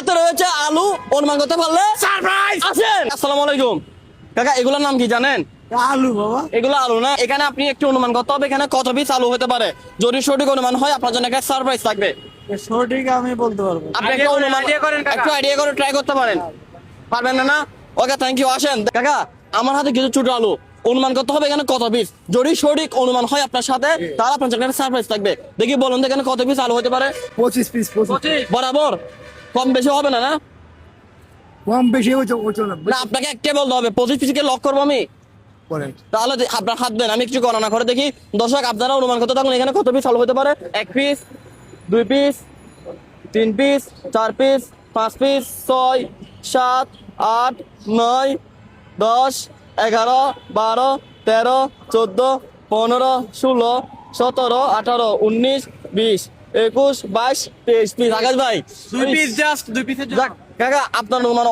হাতে রয়েছে আলু, অনুমান করতে পারলে সারপ্রাইজ। আসেন। আসসালামু আলাইকুম কাকা, এগুলোর নাম কি জানেন? আলু বাবা। এগুলো আলু না। এখানে আপনি একটু অনুমান করতে হবে এখানে কত পিস আলু হতে পারে। যদি সঠিক অনুমান হয় আপনার জন্য একটা সারপ্রাইজ থাকবে। সঠিক আমি বলতে পারবো। আপনি একটা অনুমান একটু আইডিয়া করে ট্রাই করতে পারেন। পারবেন না? ওকে, থ্যাংক ইউ। আসেন কাকা, আমার হাতে কিছু ছোট আলু, অনুমান করতে হবে এখানে কত পিস। যদি সঠিক অনুমান হয় আপনার সাথে, তাহলে আপনার জন্য একটা সারপ্রাইজ থাকবে। দেখি বলুন তো এখানে কত পিস আলু হতে পারে। 25 পিস। বরাবর কম বেশি হবে না? না কম বেশি হচ্ছে না। না, আপনাকে একটা বলতে হবে। 25 পিসকে লক করবো আমি, করেন। তাহলে আপনার হাত দেন, আমি কিছু গণনা করে দেখি। দর্শক আপনারা অনুমান করতে থাকুন এখানে কত পিস আলু হতে পারে। 1 piece, 2 piece, 3 piece, 4 piece, 5 piece, 6, 7, 8, 9, 10, 11, 12, 13, 14, 15, 16, 17, 18, 19, 20, 21, 22, 23 piece. আকাশ ভাই 2 পিস জাস্ট 2 পিসের জন্য যাক কাকা, আপনার অনুমান